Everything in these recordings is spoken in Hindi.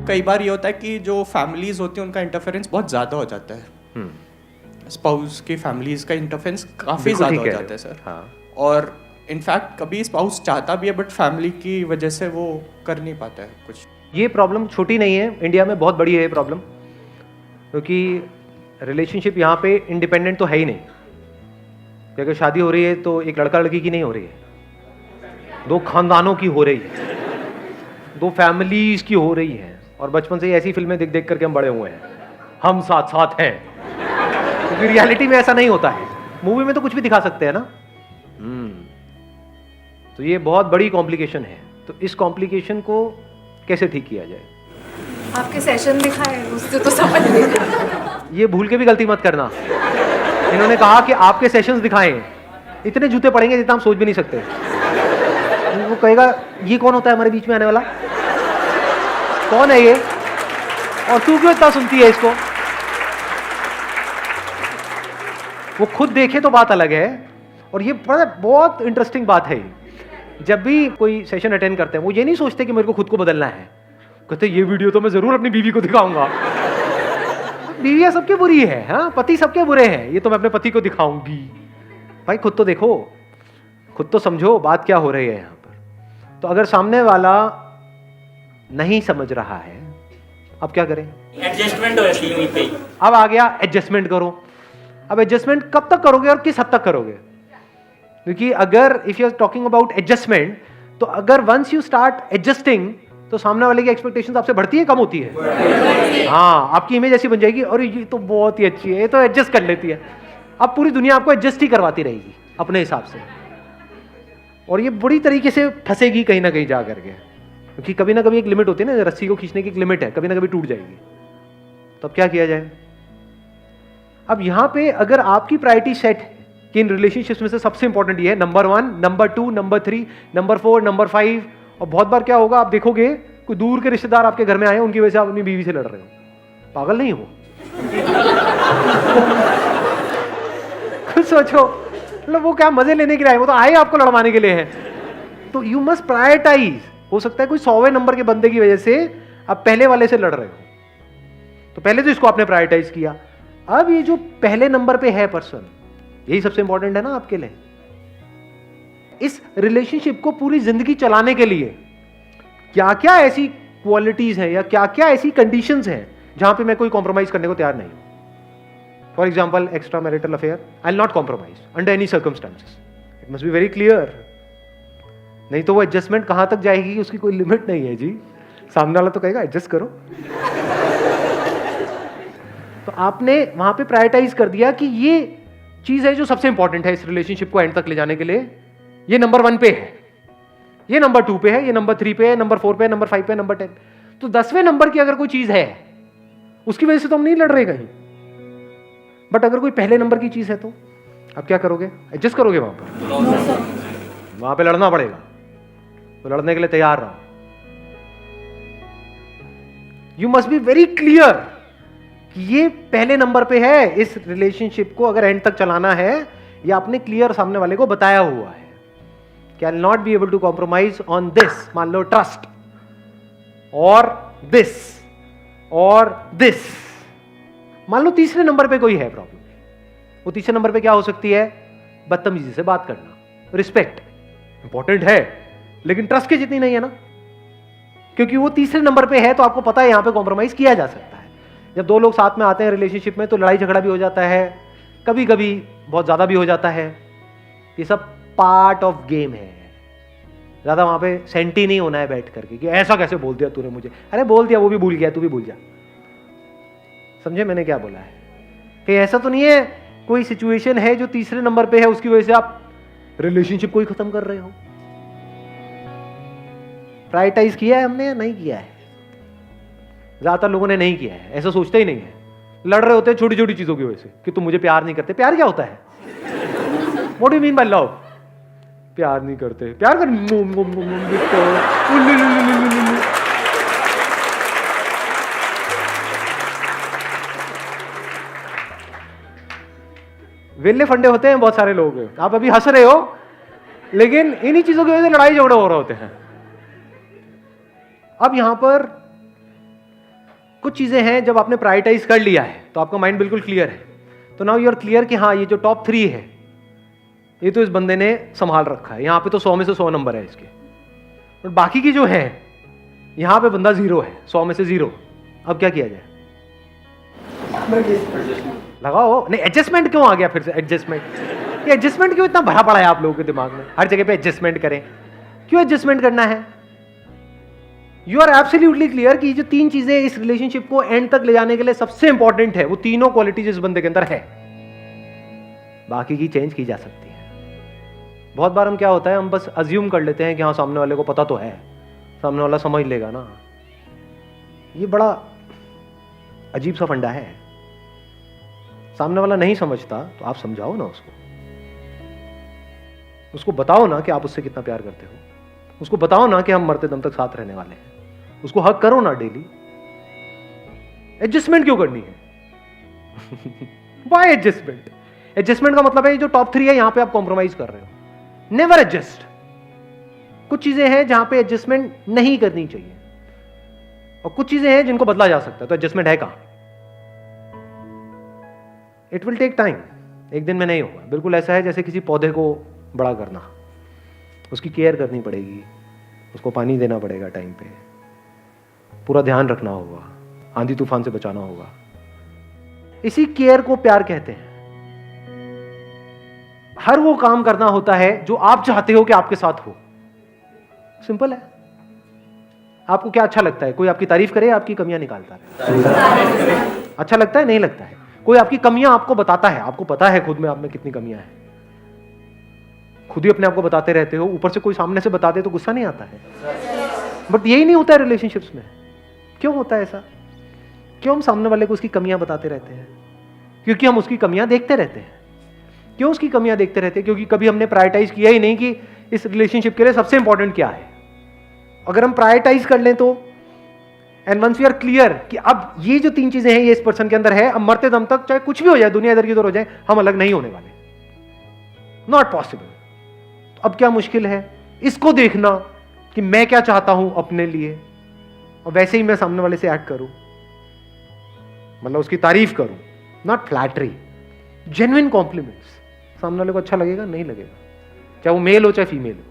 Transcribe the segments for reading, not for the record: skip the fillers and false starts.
कई बार ये होता है कि जो फैमिलीज होती हैं उनका इंटरफेरेंस बहुत ज़्यादा हो जाता है, स्पाउस की फैमिलीज का इंटरफेरेंस काफ़ी ज़्यादा हो जाता है सर। हाँ। और इनफैक्ट कभी स्पाउस चाहता भी है बट फैमिली की वजह से वो कर नहीं पाता है कुछ। ये प्रॉब्लम छोटी नहीं है, इंडिया में बहुत बड़ी है ये प्रॉब्लम, क्योंकि रिलेशनशिप यहाँ पे इंडिपेंडेंट तो है ही नहीं कि अगर शादी हो रही है तो एक लड़का लड़की की नहीं हो रही है, दो खानदानों की हो रही है, दो फैमिलीज की हो रही है। और बचपन से ही ऐसी फिल्में देख देख करके हम बड़े हुए हैं, हम साथ साथ हैं, क्योंकि रियलिटी में ऐसा नहीं होता है। मूवी में तो कुछ भी दिखा सकते हैं ना। तो ये बहुत बड़ी कॉम्प्लिकेशन है। तो इस कॉम्प्लिकेशन को कैसे ठीक किया जाए? आपके सेशन दिखाए, उससे तो समझ नहीं। ये भूल के भी गलती मत करना। इन्होंने कहा कि आपके सेशंस दिखाएं, इतने जूते पड़ेंगे जितना हम सोच भी नहीं सकते। वो कहेगा ये कौन होता है हमारे बीच में आने वाला, कौन है ये, और तू क्यों इतना सुनती है इसको? वो खुद देखे तो बात अलग है। और ये बहुत इंटरेस्टिंग बात है। जब भी कोई सेशन अटेंड करते हैं वो ये नहीं सोचते कि मेरे को खुद को बदलना है, कहते ये वीडियो तो मैं जरूर अपनी बीवी को दिखाऊंगा। बीवियां सबके बुरी है, हाँ, पति सबके बुरे हैं, ये तो मैं अपने पति को दिखाऊंगी। भाई खुद तो देखो, खुद तो समझो बात क्या हो रही है यहाँ पर। तो अगर सामने वाला नहीं समझ रहा है, अब क्या करें? एडजस्टमेंट होती है पे। अब आ गया एडजस्टमेंट करो। अब एडजस्टमेंट कब तक करोगे और किस हद तक करोगे? क्योंकि अगर if you are talking about adjustment, तो अगर वंस यू स्टार्ट एडजस्टिंग तो सामने वाले की एक्सपेक्टेशंस आपसे बढ़ती है कम होती है? हाँ, आपकी इमेज ऐसी बन जाएगी, और ये तो बहुत ही अच्छी है, ये तो एडजस्ट कर लेती है। अब पूरी दुनिया आपको एडजस्ट ही करवाती रहेगी अपने हिसाब से, और ये बुरी तरीके से फंसेगी कहीं ना कहीं जा करके, क्योंकि कभी ना कभी एक लिमिट होती है ना, रस्सी को खींचने की एक लिमिट है, कभी ना कभी टूट जाएगी। तो अब क्या किया जाए? अब यहां पे अगर आपकी प्रायोरिटी सेट है कि इन रिलेशनशिप्स में से सबसे इंपॉर्टेंट ये है, number 1, number 2, number 3, number 4, number 5, और बहुत बार क्या होगा आप देखोगे कोई दूर के रिश्तेदार आपके घर में आए, उनकी वजह से आप अपनी बीवी से लड़ रहे हो। पागल नहीं हो? खुद सोचो, मतलब वो क्या मजे लेने के लिए आए, वो तो आए आपको लड़वाने के लिए है। तो यू मस्ट प्रायोरिटाइज। हो सकता है कोई 100वें नंबर के बंदे की वजह से आप पहले वाले से लड़ रहे हो, तो पहले तो इसको आपने प्रायोरिटाइज किया। अब ये जो पहले नंबर पे है पर्सन, यही सबसे इंपॉर्टेंट है ना आपके लिए। इस रिलेशनशिप को पूरी जिंदगी चलाने के लिए क्या क्या ऐसी क्वालिटीज हैं या क्या क्या ऐसी कंडीशंस हैं जहां पे मैं कोई कॉम्प्रोमाइज करने को तैयार नहीं हूं? For example, extra marital affair, I will not compromise under any circumstances. It must be very clear. नहीं तो वो एडजस्टमेंट कहां तक जाएगी उसकी कोई लिमिट नहीं है जी। सामने वाला तो कहेगा एडजस्ट करो। तो आपने वहां पे प्रायोरिटाइज कर दिया कि ये चीज है जो सबसे इंपॉर्टेंट है इस रिलेशनशिप को एंड तक ले जाने के लिए, ये नंबर 1 पे है, ये नंबर 2 पे है, ये नंबर 3 पे है, नंबर 4 पे है, नंबर 5 पे है, नंबर 10। तो 10वें नंबर की अगर कोई चीज है उसकी वजह से तो हम नहीं लड़ रहे कहीं, बट अगर कोई पहले नंबर की चीज है तो अब क्या करोगे? एडजस्ट करोगे? वहां पर वहां पे लड़ना पड़ेगा, तो लड़ने के लिए तैयार रहो। You must be very clear कि ये पहले नंबर पे है। इस रिलेशनशिप को अगर एंड तक चलाना है, ये आपने क्लियर सामने वाले को बताया हुआ है कि I will not be able to compromise on this, मान लो ट्रस्ट, और दिस और दिस। मान लो तीसरे नंबर पे कोई है प्रॉब्लम, वो तीसरे नंबर पे क्या हो सकती है? बदतमीजी से बात करना। रिस्पेक्ट इंपॉर्टेंट है लेकिन ट्रस्ट के जितनी नहीं है ना, क्योंकि वो तीसरे नंबर पे है, तो आपको पता है यहां पे कॉम्प्रोमाइज किया जा सकता है। जब दो लोग साथ में आते हैं रिलेशनशिप में तो लड़ाई झगड़ा भी हो जाता है, कभी कभी बहुत ज्यादा भी हो जाता है। ये सब पार्ट ऑफ गेम है। ज्यादा वहां पे सेंटी नहीं होना है बैठ करके कि ऐसा कैसे बोल दिया तूने मुझे। अरे बोल दिया, वो भी भूल गया, तू भी भूल जा। समझे मैंने क्या बोला है? कि ऐसा तो नहीं है कोई सिचुएशन है जो तीसरे नंबर पे है उसकी वजह से आप रिलेशनशिप को ही खत्म कर रहे हो। प्रायोरिटाइज किया है हमने या नहीं किया है? ज्यादातर लोगों ने नहीं किया है, ऐसा सोचते ही नहीं है। लड़ रहे होते हैं छोटी छोटी चीजों की वजह से कि तुम मुझे प्यार नहीं करते। प्यार क्या होता है? What do you mean by love? प्यार नहीं करते, प्यार कर। वेले फंडे होते हैं बहुत सारे लोग। आप अभी हंस रहे हो लेकिन इन्हीं चीजों की वजह से लड़ाई झगड़े हो रहे होते हैं। अब यहां पर कुछ चीजें हैं जब आपने प्रायोरिटाइज कर लिया है तो आपका माइंड बिल्कुल क्लियर है, तो नाउ यू आर क्लियर कि हाँ ये जो टॉप 3 है ये तो इस बंदे ने संभाल रखा है, यहाँ पे तो 100 में से 100 नंबर है इसके, और बाकी की जो है यहाँ पे बंदा 0 है, 100 में से 0। अब क्या किया जाए? लगाओ। नहीं, एडजस्टमेंट क्यों आ गया फिर से? एडजस्टमेंट, ये एडजस्टमेंट क्यों इतना भरा पड़ा है आप लोगों के दिमाग में? हर जगह पे एडजस्टमेंट करें, क्यों एडजस्टमेंट करना है? यू आर एब्सोल्युटली क्लियर कि जो 3 चीजें इस रिलेशनशिप को एंड तक ले जाने के लिए सबसे इंपॉर्टेंट है, वो तीनों क्वालिटीज इस बंदे के अंदर है, बाकी की चेंज की जा सकती है। बहुत बार हम क्या होता है, हम बस अज्यूम कर लेते हैं कि हाँ सामने वाले को पता तो है, सामने वाला समझ लेगा ना। ये बड़ा अजीब सा फंडा है। सामने वाला नहीं समझता तो आप समझाओ ना उसको बताओ ना कि आप उससे कितना प्यार करते हो, उसको बताओ ना कि हम मरते दम तक साथ रहने वाले हैं, उसको हक करो ना डेली। एडजस्टमेंट क्यों करनी है? Why adjustment? एडजस्टमेंट का मतलब है जो टॉप 3 है यहां पे आप कॉम्प्रोमाइज कर रहे हो। Never adjust. कुछ चीजें हैं जहां पे एडजस्टमेंट नहीं करनी चाहिए और कुछ चीजें हैं जिनको बदला जा सकता है, तो एडजस्टमेंट है कहां? इट विल टेक टाइम, एक दिन में नहीं होगा। बिल्कुल ऐसा है जैसे किसी पौधे को बड़ा करना, उसकी केयर करनी पड़ेगी, उसको पानी देना पड़ेगा टाइम पे, पूरा ध्यान रखना होगा, आंधी तूफान से बचाना होगा। इसी केयर को प्यार कहते हैं। हर वो काम करना होता है जो आप चाहते हो कि आपके साथ हो। सिंपल है। आपको क्या अच्छा लगता है? कोई आपकी तारीफ करे, आपकी कमियां निकालता है। अच्छा लगता है? नहीं लगता है। कोई आपकी कमियां आपको बताता है, आपको पता है खुद में आप में कितनी कमियां हैं, खुद ही अपने आप को बताते रहते हो, ऊपर से कोई सामने से बता दे तो गुस्सा नहीं आता है? बट यही नहीं होता है रिलेशनशिप्स में। क्यों होता है ऐसा? क्यों हम सामने वाले को उसकी कमियां बताते रहते हैं? क्योंकि हम उसकी कमियां देखते रहते हैं। क्यों उसकी कमियां देखते रहते हैं? क्योंकि कभी हमने प्रायोरिटाइज किया ही नहीं कि इस रिलेशनशिप के लिए सबसे इंपॉर्टेंट क्या है। अगर हम प्रायोरिटाइज कर लें तो, and once we are clear कि अब ये जो 3 चीजें हैं ये इस पर्सन के अंदर है, अब मरते दम तक चाहे कुछ भी हो जाए, दुनिया इधर की उधर हो जाए, हम अलग नहीं होने वाले। Not possible. तो अब क्या मुश्किल है? इसको देखना कि मैं क्या चाहता हूं अपने लिए, और वैसे ही मैं सामने वाले से एक्ट करूं, मतलब उसकी तारीफ करूं, नॉट फ्लैटरी, जेन्युइन कॉम्प्लीमेंट्स। सामने वाले को अच्छा लगेगा? नहीं लगेगा, चाहे वो मेल हो चाहे फीमेल हो।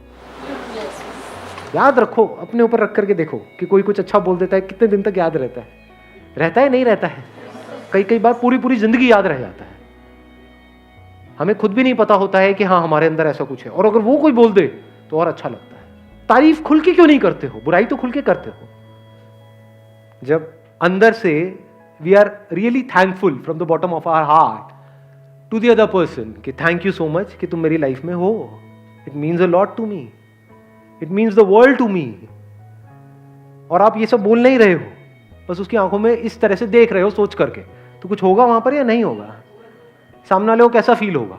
याद रखो, अपने ऊपर रख करके देखो कि कोई कुछ अच्छा बोल देता है, कितने दिन तक याद रहता है? रहता है? नहीं रहता है। कई बार पूरी जिंदगी याद रह जाता है। हमें खुद भी नहीं पता होता है कि हाँ हमारे अंदर ऐसा कुछ है, और अगर वो कोई बोल दे तो और अच्छा लगता है। तारीफ खुल के क्यों नहीं करते हो? बुराई तो खुल के करते हो। जब अंदर से we are really thankful from the bottom of our heart to the other person कि थैंक यू सो मच कि तुम मेरी लाइफ में हो, it means a lot to me, it means the world to me. और आप ये सब बोल नहीं रहे हो, बस उसकी आंखों में इस तरह से देख रहे हो सोच करके, तो कुछ होगा वहां पर या नहीं होगा? सामने वाले को कैसा फील होगा?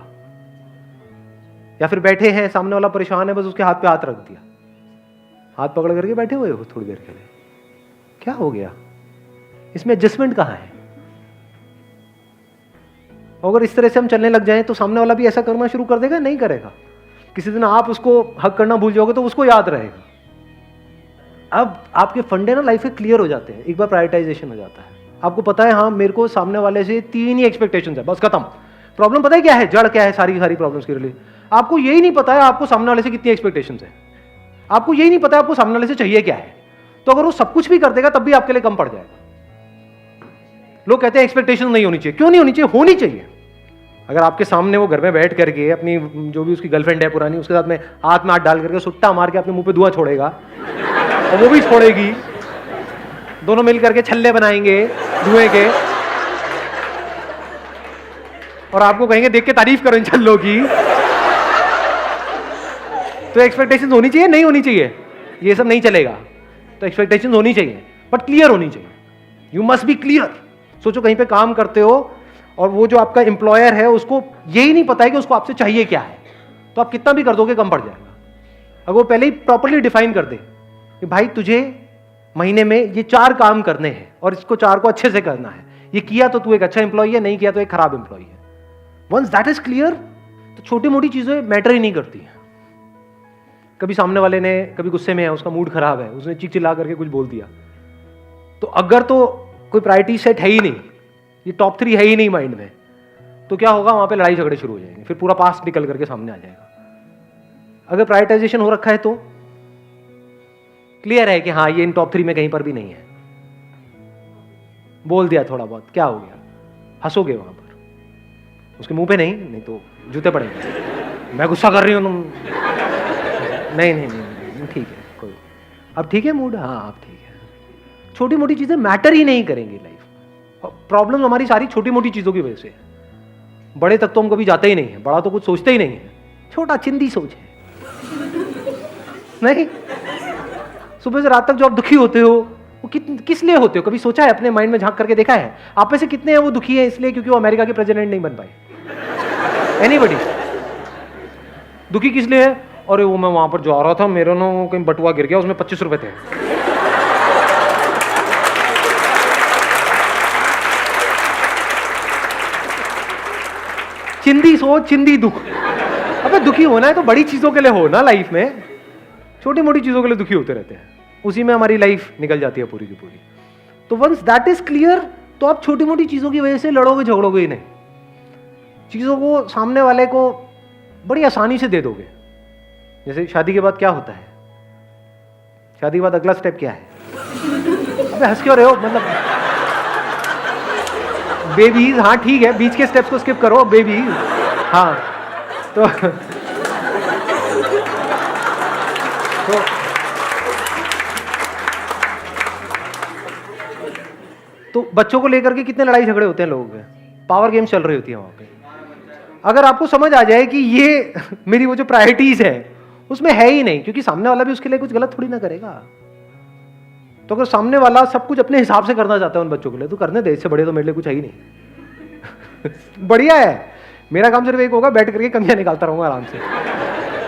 या फिर बैठे हैं, सामने वाला परेशान है, बस उसके हाथ पे हाथ रख दिया, हाथ पकड़ करके बैठे हुए हो थोड़ी देर के लिए, क्या हो गया? इसमें एडजस्टमेंट कहां है? अगर इस तरह से हम चलने लग जाएं तो सामने वाला भी ऐसा करना शुरू कर देगा? नहीं करेगा। किसी दिन आप उसको हक करना भूल जाओगे तो उसको याद रहेगा। अब आपके फंडे ना लाइफ में क्लियर हो जाते हैं, एक बार प्रायोरिटाइजेशन हो जाता है। आपको पता है हाँ मेरे को सामने वाले से 3 ही एक्सपेक्टेशंस है, बस खत्म। प्रॉब्लम पता है क्या है? जड़ क्या है सारी की सारी प्रॉब्लम्स के लिए? आपको यही नहीं पता है आपको सामने वाले से कितनी एक्सपेक्टेशंस है, आपको यही नहीं पता है आपको सामने वाले से चाहिए क्या है। तो अगर वो सब कुछ भी कर देगा तब भी आपके लिए कम पड़ जाएगा। लोग कहते हैं एक्सपेक्टेशन नहीं होनी चाहिए। क्यों नहीं होनी चाहिए? होनी चाहिए। अगर आपके सामने वो घर में बैठ करके अपनी जो भी उसकी गर्लफ्रेंड है पुरानी, उसके साथ में हाथ डाल करके सुट्टा मार के अपने मुंह पे धुआं छोड़ेगा और वो भी छोड़ेगी, दोनों मिल करके छल्ले बनाएंगे धुएं के, और आपको कहेंगे देख के तारीफ करो इन छल्लों की, तो एक्सपेक्टेशंस होनी चाहिए? नहीं होनी चाहिए? ये सब नहीं चलेगा। तो एक्सपेक्टेशंस होनी चाहिए, बट क्लियर होनी चाहिए। You must be clear. सोचो कहीं पे काम करते हो और वो जो आपका एम्प्लॉयर है उसको यही नहीं पता है कि उसको आपसे चाहिए क्या है, तो आप कितना भी कर दोगे कम पड़ जाएगा। अगर वो पहले ही प्रॉपर्ली डिफाइन कर दे कि भाई तुझे महीने में ये 4 काम करने हैं और इसको 4 को अच्छे से करना है, ये किया तो तू एक अच्छा एम्प्लॉय है, नहीं किया तो एक खराब एम्प्लॉय है। वंस दैट इज क्लियर तो छोटी मोटी चीजें मैटर ही नहीं करती हैं। कभी सामने वाले ने कभी गुस्से में है, उसका मूड खराब है, उसने चिल्ला करके कुछ बोल दिया, तो अगर तो कोई प्रायोरिटी सेट है ही नहीं, ये टॉप 3 है ही नहीं माइंड में, तो क्या होगा, वहां पे लड़ाई झगड़े शुरू हो जाएंगे, फिर पूरा पास्ट निकल करके सामने आ जाएगा। अगर प्रायोरिटाइजेशन हो रखा है तो क्लियर है कि हाँ ये इन टॉप 3 में कहीं पर भी नहीं है, बोल दिया थोड़ा बहुत, क्या हो गया, हंसोगे वहां पर, उसके मुंह पे नहीं तो जूते पड़ेंगे, मैं गुस्सा कर रही हूँ तुम, नहीं ठीक है, कोई अब ठीक है मूड, हाँ अब ठीक है। छोटी मोटी चीजें मैटर ही नहीं करेंगी लाइफ, प्रॉब्लम हमारी सारी छोटी मोटी चीजों की वजह से है। बड़े तक तो हम कभी जाते ही नहीं है, बड़ा तो कुछ सोचते ही नहीं है, छोटा चिंदी सोच है। नहीं, सुबह से रात तक जो आप दुखी होते हो वो किस लिए होते हो, कभी सोचा है, अपने माइंड में झांक करके देखा है? आप में से कितने हैं वो दुखी है इसलिए क्योंकि वो अमेरिका के प्रेसिडेंट नहीं बन पाए? एनीबॉडी? दुखी किस लिए है? अरे वो मैं वहां पर जा रहा था, मेरा ना कहीं बटुआ गिर गया, उसमें 25 रुपए थे। चिंदी सोच, चिंदी दुख। अबे दुखी होना है तो बड़ी चीजों के लिए हो ना लाइफ में, छोटी मोटी चीजों के लिए दुखी होते रहते हैं, उसी में हमारी लाइफ निकल जाती है पूरी की पूरी। तो वंस दैट इज क्लियर, तो आप छोटी मोटी चीजों की वजह से लड़ोगे झगड़ोगे ही नहीं, चीजों को सामने वाले को बड़ी आसानी से दे दोगे। जैसे शादी के बाद क्या होता है, शादी के बाद अगला स्टेप क्या है? अबे हंस क्यों रहे हो, मतलब बेबीज, हाँ ठीक है, बीच के स्टेप्स को स्किप करो, बेबीज, हाँ तो बच्चों को लेकर के कितने लड़ाई झगड़े होते हैं लोगों के, पावर गेम चल रही होती है वहां पे। अगर आपको समझ आ जाए कि ये मेरी वो जो प्रायोरिटीज है उसमें है ही नहीं, क्योंकि सामने वाला भी उसके लिए कुछ गलत थोड़ी ना करेगा, तो अगर सामने वाला सब कुछ अपने हिसाब से करना चाहता है उन बच्चों के लिए, तो करने दे, इससे बड़े तो मेरे लिए कुछ है ही नहीं। बढ़िया है, मेरा काम सिर्फ एक होगा, बैठ करके कमियां निकालता रहूंगा आराम से,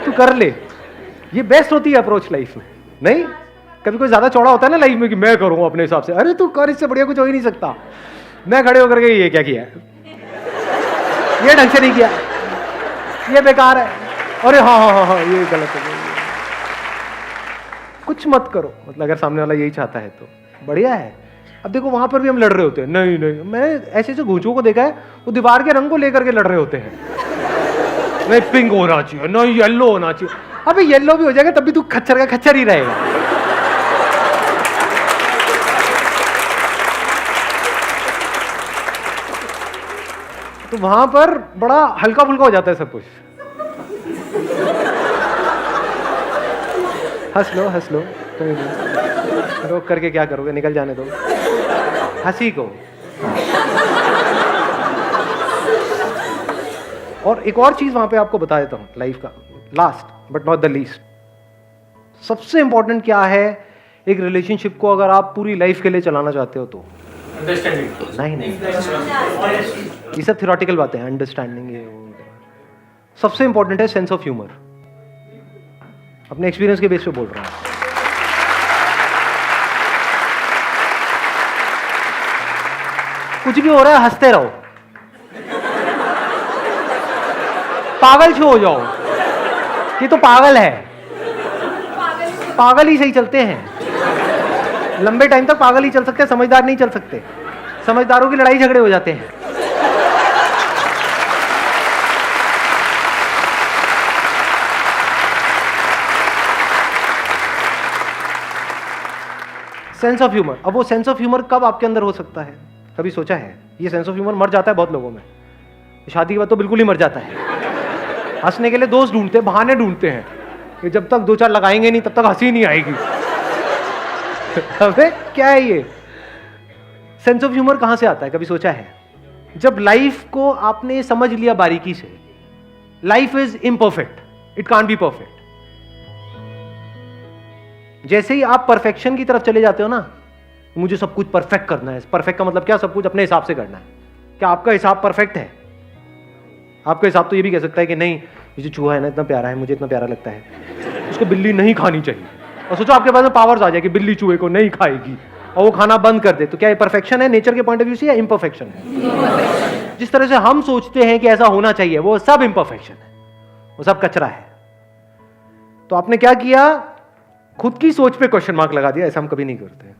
तू कर ले। ये बेस्ट होती है अप्रोच लाइफ में। नहीं, कभी कोई ज्यादा चौड़ा होता है ना लाइफ में कि मैं करूंगा अपने हिसाब से, अरे तू कर, इससे बढ़िया कुछ हो ही नहीं सकता। मैं खड़े होकर के ये क्या किया है, ये ढंग से नहीं किया, ये बेकार है, अरे हाँ ये गलत है, कुछ मत करो। मतलब अगर सामने वाला यही चाहता है तो बढ़िया है। अब देखो वहां पर भी हम लड़ रहे होते हैं, नहीं मैंने ऐसे ऐसे घूंचों को देखा है, वो दीवार के रंग को लेकर के लड़ रहे होते हैं, नहीं पिंक होना चाहिए, नहीं येलो होना चाहिए। अबे येलो भी हो जाएगा तब भी तू खच्चर का खच्चर ही रहेगा। तो वहां पर बड़ा हल्का फुल्का हो जाता है सब कुछ। हंस लो, कोई नहीं, रोक करके क्या करोगे, निकल जाने दो हंसी को। और एक और चीज वहां पे आपको बता देता हूं लाइफ का, last but not the least, सबसे इंपॉर्टेंट क्या है एक रिलेशनशिप को अगर आप पूरी लाइफ के लिए चलाना चाहते हो तो? नहीं, ये सब थ्योरेटिकल बातें हैं, अंडरस्टैंडिंग ये सबसे इंपॉर्टेंट है सेंस ऑफ ह्यूमर। अपने एक्सपीरियंस के बेस पे बोल रहा हूं। कुछ भी हो रहा है हंसते रहो, पागल क्यों हो जाओ, ये तो पागल है, पागल ही सही चलते हैं, लंबे टाइम तक पागल ही चल सकते हैं, समझदार नहीं चल सकते, समझदारों की लड़ाई झगड़े हो जाते हैं। सेंस ऑफ ह्यूमर, अब वो सेंस ऑफ ह्यूमर कब आपके अंदर हो सकता है, कभी सोचा है? ये सेंस ऑफ ह्यूमर मर जाता है बहुत लोगों में, शादी के बाद तो बिल्कुल ही मर जाता है। हंसने के लिए दोस्त ढूंढते हैं, बहाने ढूंढते हैं कि जब तक 2-4 लगाएंगे नहीं तब तक हंसी नहीं आएगी। अबे क्या है ये? सेंस ऑफ ह्यूमर कहां से आता है, कभी सोचा है? जब लाइफ को आपने समझ लिया बारीकी से, life is imperfect, it can't be perfect. जैसे ही आप परफेक्शन की तरफ चले जाते हो ना, मुझे सब कुछ परफेक्ट करना है, परफेक्ट का मतलब क्या, सब कुछ अपने हिसाब से करना है। क्या आपका हिसाब परफेक्ट है? आपका हिसाब तो ये भी कह सकता है कि नहीं, ये जो चूहा है ना इतना प्यारा है, मुझे इतना प्यारा लगता है, उसको बिल्ली नहीं खानी चाहिए। और सोचो आपके पास में पावर्स आ जाए कि बिल्ली चूहे को नहीं खाएगी और वो खाना बंद कर दे, तो क्या ये परफेक्शन है नेचर के पॉइंट ऑफ व्यू से या इम्परफेक्शन है? जिस तरह से हम सोचते हैं कि ऐसा होना चाहिए, वो सब इम्परफेक्शन है, वो सब कचरा है। तो आपने क्या किया, खुद की सोच पे क्वेश्चन मार्क लगा दिया। ऐसा हम कभी नहीं करते।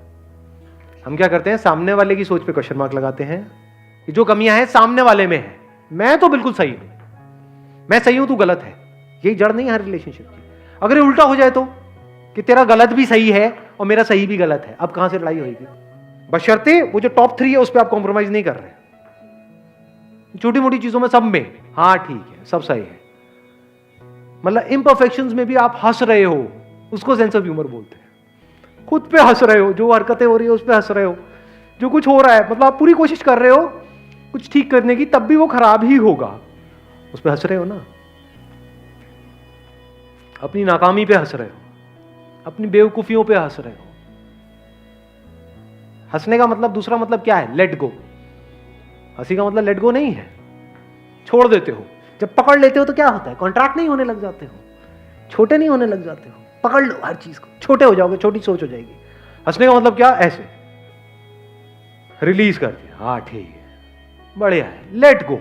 हम क्या करते हैं, सामने वाले की सोच पे क्वेश्चन मार्क लगाते हैं कि जो कमियां हैं सामने वाले में है, मैं तो बिल्कुल सही हूं, मैं सही हूं तू गलत है। यही जड़ नहीं है हर रिलेशनशिप की। अगर ये उल्टा हो जाए तो, कि तेरा गलत भी सही है और मेरा सही भी गलत है, अब कहां से लड़ाई होगी? बशर्ते वो जो टॉप 3 है उस पर आप कॉम्प्रोमाइज नहीं कर रहे, छोटी मोटी चीजों में सब में हाँ ठीक है, सब सही है, मतलब इम्परफेक्शंस में भी आप हंस रहे हो, उसको सेंस ऑफ ह्यूमर बोलते हैं। खुद पे हंस रहे हो, जो हरकतें हो रही है उस पे हंस रहे हो, जो कुछ हो रहा है, मतलब आप पूरी कोशिश कर रहे हो कुछ ठीक करने की, तब भी वो खराब ही होगा, उस पे हंस रहे हो ना। अपनी नाकामी पे हंस रहे हो, अपनी बेवकूफियों पे हंस रहे हो। हंसने का मतलब, दूसरा मतलब क्या है? Let go. हंसी का मतलब लेट गो नहीं है, छोड़ देते हो। जब पकड़ लेते हो तो क्या होता है? कॉन्ट्रैक्ट नहीं होने लग जाते हो, छोटे नहीं होने लग जाते हो। पकड़ लो हर चीज को, छोटे हो जाओगे, छोटी सोच हो जाएगी। हंसने का मतलब क्या? ऐसे रिलीज कर दिया, हाँ ठीक है, बढ़िया है, लेट गो।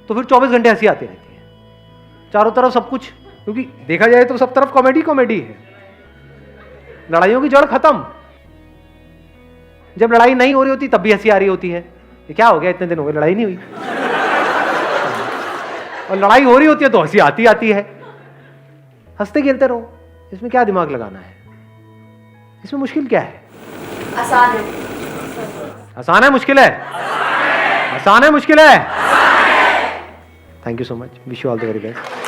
तो फिर 24 घंटे हंसी आती रहती है चारों तरफ, सब कुछ, क्योंकि देखा जाए तो सब तरफ कॉमेडी कॉमेडी है। लड़ाइयों की जड़ खत्म। जब लड़ाई नहीं हो रही होती तब भी हंसी आ रही होती है, ये क्या हो गया, इतने दिन हो गए लड़ाई नहीं हुई। और लड़ाई हो रही होती है तो हंसी आती आती है। हंसते खेलते रहो, इसमें क्या दिमाग लगाना है? इसमें मुश्किल क्या है? आसान है। आसान है, मुश्किल है? आसान है, मुश्किल है? Thank you so much, wish you all the very best.